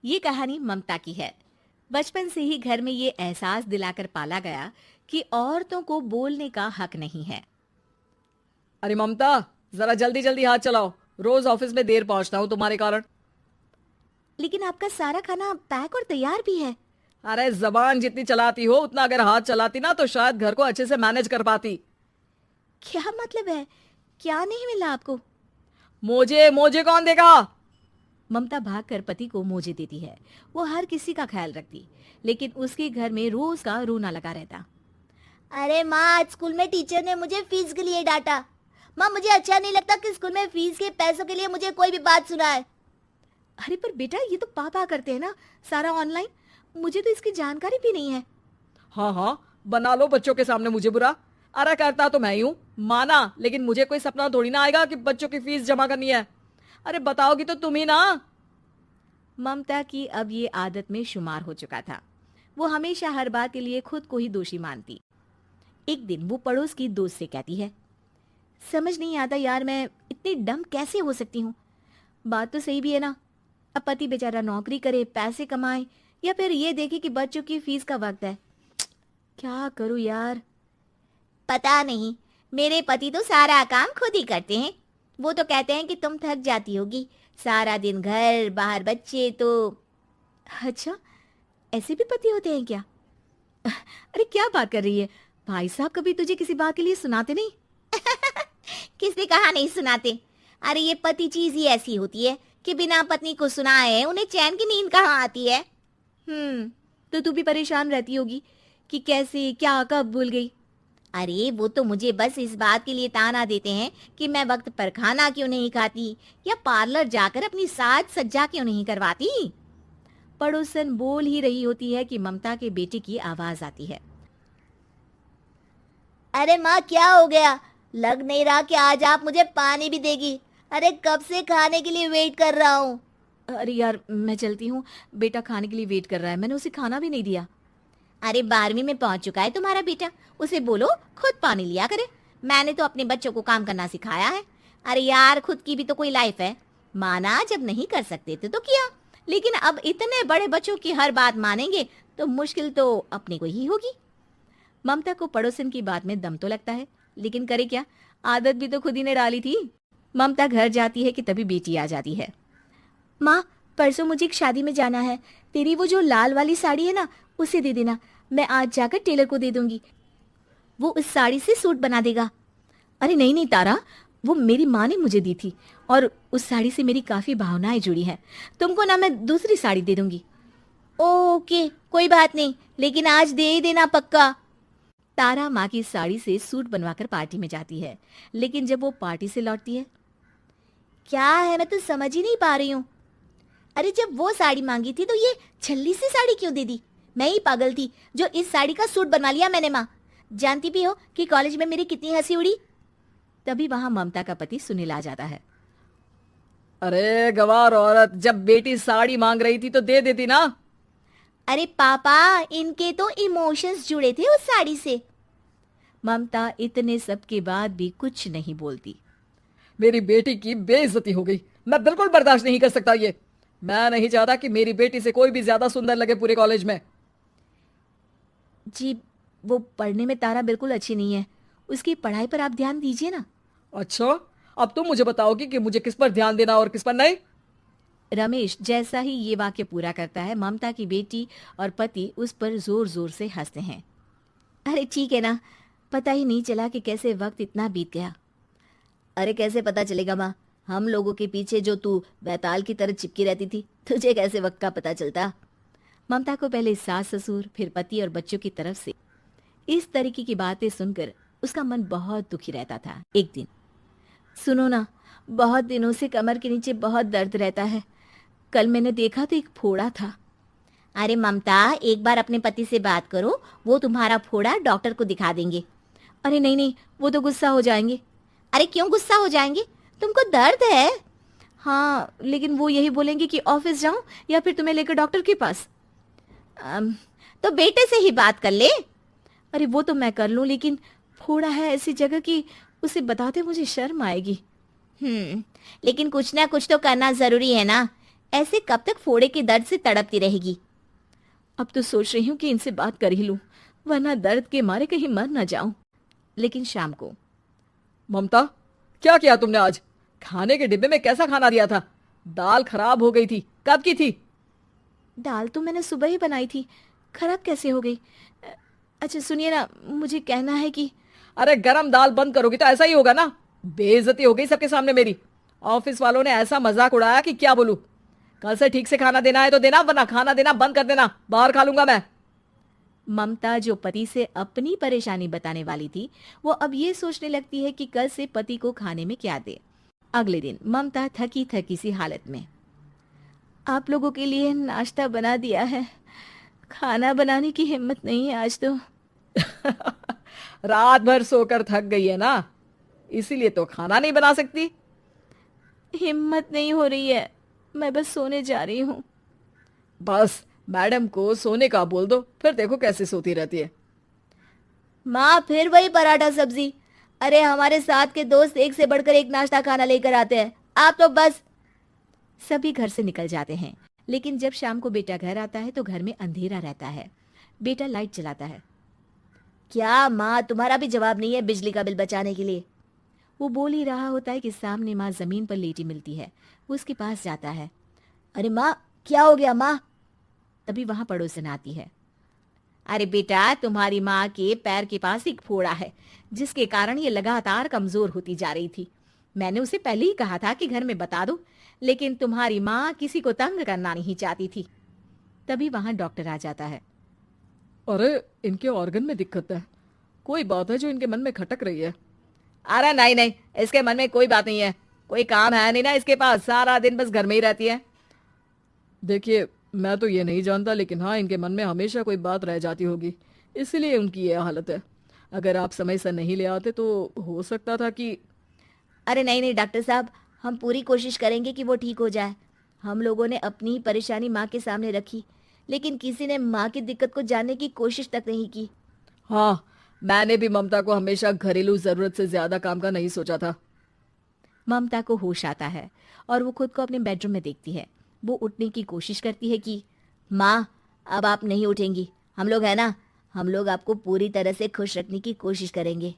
ये कहानी ममता की है। बचपन से ही घर में ये एहसास दिलाकर पाला गया कि औरतों को बोलने का हक नहीं है। अरे ममता, जरा जल्दी जल्दी हाथ चलाओ। रोज ऑफिस में देर पहुंचता हूँ तुम्हारे कारण। लेकिन आपका सारा खाना पैक और तैयार भी है। अरे जबान जितनी चलाती हो उतना अगर हाथ चलाती ना तो शायद घर को अच्छे से मैनेज कर पाती। क्या मतलब है? क्या नहीं मिला आपको? मोजे मोजे कौन देगा? ममता भागकर पति को मोजे देती है। वो हर किसी का ख्याल रखती, लेकिन उसके घर में रोज का रोना लगा रहता। अरे माँ, आज स्कूल में टीचर ने मुझे फीस के लिए डांटा। माँ, मुझे अच्छा नहीं लगता कि स्कूल में फीस के पैसों के लिए मुझे कोई भी बात सुनाए। अरे पर बेटा, ये तो पापा करते हैं ना, सारा ऑनलाइन। मुझे तो इसकी जानकारी भी नहीं है। हाँ हाँ, बना लो बच्चों के सामने मुझे बुरा। अरे करता तो मैं ही हूँ, माना, लेकिन मुझे कोई सपना थोड़ी ना आएगा कि बच्चों की फीस जमा करनी है। अरे बताओगी तो तुम ही ना। ममता की अब ये आदत में शुमार हो चुका था। वो हमेशा हर बात के लिए खुद को ही दोषी मानती। एक दिन वो पड़ोस की दोस्त से कहती है, समझ नहीं आता यार, मैं इतनी डम कैसे हो सकती हूँ। बात तो सही भी है ना। अब पति बेचारा नौकरी करे, पैसे कमाए, या फिर ये देखे कि बच्चों की फीस का वक्त है। क्या करूँ यार। पता नहीं, मेरे पति तो सारा काम खुद ही करते हैं। वो तो कहते हैं कि तुम थक जाती होगी, सारा दिन घर बाहर बच्चे। तो अच्छा, ऐसे भी पति होते हैं क्या? अरे क्या बात कर रही है? भाई साहब कभी तुझे किसी बात के लिए सुनाते नहीं? किसने कहा नहीं सुनाते? अरे ये पति चीज ही ऐसी होती है कि बिना पत्नी को सुनाए उन्हें चैन की नींद कहाँ आती है। तो तू भी परेशान रहती होगी कि कैसे, क्या, कब भूल गई। अरे वो तो मुझे बस इस बात के लिए ताना देते हैं कि मैं वक्त पर खाना क्यों नहीं खाती, या पार्लर जाकर अपनी साज सज्जा क्यों नहीं करवाती। पड़ोसन बोल ही रही होती है कि ममता के बेटे की आवाज आती है। अरे माँ, क्या हो गया? लग नहीं रहा कि आज आप मुझे पानी भी देगी। अरे कब से खाने के लिए वेट कर रहा हूँ। अरे यार, मैं चलती हूँ। बेटा खाने के लिए वेट कर रहा है, मैंने उसे खाना भी नहीं दिया। अरे 12वीं में पहुंच चुका है तुम्हारा बेटा, उसे बोलो खुद पानी लिया करे। मैंने तो अपने बच्चों को काम करना सिखाया है। अरे यार, खुद की भी तो कोई लाइफ है। माना जब नहीं कर सकते थे तो किया, लेकिन अब इतने बड़े बच्चों की हर बात मानेंगे तो मुश्किल तो अपने को ही होगी। ममता को पड़ोसन की बात में दम तो लगता है, लेकिन करे क्या, आदत भी तो खुद ही ने डाली थी। ममता घर जाती है कि तभी बेटी आ जाती है। माँ, परसों मुझे एक शादी में जाना है। तेरी वो जो लाल वाली साड़ी है ना, उसे दे देना। मैं आज जाकर टेलर को दे दूंगी, वो उस साड़ी से सूट बना देगा। अरे नहीं नहीं तारा, वो मेरी माँ ने मुझे दी थी और उस साड़ी से मेरी काफी भावनाएं जुड़ी हैं। तुमको ना मैं दूसरी साड़ी दे दूंगी। ओके, कोई बात नहीं, लेकिन आज दे ही देना पक्का। तारा माँ की साड़ी से सूट बनवाकर पार्टी में जाती है, लेकिन जब वो पार्टी से लौटती है, क्या है, मैं तो समझ ही नहीं पा रही हूँ। अरे जब वो साड़ी मांगी थी तो ये छल्ली सी साड़ी क्यों दे दी? मैं ही पागल थी जो इस साड़ी का सूट बनवा लिया मैंने। माँ, जानती भी हो कि कॉलेज में मेरी कितनी हंसी उड़ी। तभी वहां ममता का पति सुनील आ जाता है। अरे गवार औरत, जब बेटी साड़ी मांग रही थी तो दे देती ना। अरे पापा, इनके तो इमोशंस जुड़े थे उस साड़ी से। ममता इतने सब के बाद भी कुछ नहीं बोलती। मेरी बेटी की बेइज्जती हो गई, मैं बिल्कुल बर्दाश्त नहीं कर सकता ये। मैं नहीं चाहता कि मेरी बेटी से कोई भी ज्यादा सुंदर लगे पूरे कॉलेज में। जी, वो पढ़ने में तारा बिल्कुल अच्छी नहीं है, उसकी पढ़ाई पर आप ध्यान दीजिए ना। अच्छा, अब तुम मुझे बताओगी कि मुझे किस पर ध्यान देना और किस पर नहीं। रमेश जैसा ही ये वाक्य पूरा करता है, ममता की बेटी और पति उस पर जोर जोर से हंसते हैं। अरे ठीक है ना, पता ही नहीं चला कि कैसे वक्त इतना बीत गया। अरे कैसे पता चलेगा माँ, हम लोगों के पीछे जो तू बैताल की तरह चिपकी रहती थी, तुझे कैसे वक्त का पता चलता? ममता को पहले सास ससुर, फिर पति और बच्चों की तरफ से इस तरीके की बातें सुनकर उसका मन बहुत दुखी रहता था। एक दिन, सुनो ना, बहुत दिनों से कमर के नीचे बहुत दर्द रहता है। कल मैंने देखा तो एक फोड़ा था। अरे ममता, एक बार अपने पति से बात करो, वो तुम्हारा फोड़ा डॉक्टर को दिखा देंगे। अरे नहीं नहीं, वो तो गुस्सा हो जाएंगे। अरे क्यों गुस्सा हो जाएंगे? तुमको दर्द है? हाँ, लेकिन वो यही बोलेंगे कि ऑफिस जाऊं या फिर तुम्हें लेकर डॉक्टर के पास। तो बेटे से ही बात कर ले। अरे वो तो मैं कर लूं, लेकिन फोड़ा है ऐसी जगह कि उसे बताते मुझे शर्म आएगी। लेकिन कुछ ना कुछ तो करना जरूरी है ना। ऐसे कब तक फोड़े के दर्द से तड़पती रहेगी? अब तो सोच रही हूँ कि इनसे बात कर ही लूं, वरना दर्द के मारे कहीं मर ना जाऊं। लेकिन शाम को, ममता, क्या किया तुमने आज? खाने के डिब्बे में कैसा खाना दिया था? दाल खराब हो गई थी। कब की थी? दाल तो मैंने सुबह ही बनाई थी, खराब कैसे हो गई? अच्छा सुनिए ना, मुझे कहना है कि अरे गरम दाल बंद करोगी तो ऐसा ही होगा ना। बेइज्जती हो गई सबके सामने मेरी। ऑफिस वालों ने ऐसा मजाक उड़ाया कि क्या बोलूं। कल से ठीक से खाना देना है तो देना, वरना खाना देना बंद कर देना। बाहर खा लूंगा मैं। ममता जो पति से अपनी परेशानी बताने वाली थी, वो अब ये सोचने लगती है कि कल से पति को खाने में क्या दे। अगले दिन ममता थकी थकी सी हालत में, आप लोगों के लिए नाश्ता बना दिया है, खाना बनाने की हिम्मत नहीं है आज तो। रात भर सोकर थक गई है ना, इसीलिए तो खाना नहीं बना सकती। हिम्मत नहीं हो रही है, मैं बस सोने जा रही हूँ। बस मैडम को सोने का बोल दो, फिर देखो कैसे सोती रहती है। माँ फिर वही पराठा सब्जी। अरे हमारे साथ के दोस्त एक से बढ़कर एक नाश्ता खाना लेकर आते हैं, आप तो बस। सभी घर से निकल जाते हैं, लेकिन जब शाम को बेटा घर आता है तो घर में अंधेरा रहता है। बेटा लाइट जलाता है। क्या माँ, तुम्हारा भी जवाब नहीं है बिजली का बिल बचाने के लिए? वो बोल ही रहा होता है कि सामने माँ जमीन पर लेटी मिलती है। वो उसके पास जाता है। अरे माँ, क्या हो गया माँ? तभी वहां पड़ोसन आती है। अरे बेटा, तुम्हारी माँ के पैर के पास एक फोड़ा है, जिसके कारण ये लगातार कमजोर होती जा रही थी। मैंने उसे पहले ही कहा था कि घर में बता दो, लेकिन तुम्हारी माँ किसी को तंग करना नहीं चाहती थी। तभी वहां डॉक्टर आ जाता है। अरे इनके ऑर्गन में दिक्कत है, कोई बात है जो इनके मन में खटक रही है। अरे नहीं नहीं, इसके मन में कोई बात नहीं है, कोई काम है नहीं ना इसके पास, सारा दिन बस घर में ही रहती है। देखिए मैं तो ये नहीं जानता, लेकिन हाँ इनके मन में हमेशा कोई बात रह जाती होगी, इसीलिए उनकी ये हालत है। अगर आप समय से नहीं ले आते तो हो सकता था कि। अरे नहीं नहीं डॉक्टर साहब, हम पूरी कोशिश करेंगे कि वो ठीक हो जाए। हम लोगों ने अपनी परेशानी माँ के सामने रखी, लेकिन किसी ने माँ की दिक्कत को जानने की कोशिश तक नहीं की। हाँ, मैंने भी ममता को हमेशा घरेलू जरूरत से ज्यादा काम का नहीं सोचा था। ममता को होश आता है और वो खुद को अपने बेडरूम में देखती है। वो उठने की कोशिश करती है कि माँ, अब आप नहीं उठेंगी, हम लोग है ना, हम लोग आपको पूरी तरह से खुश रखने की कोशिश करेंगे।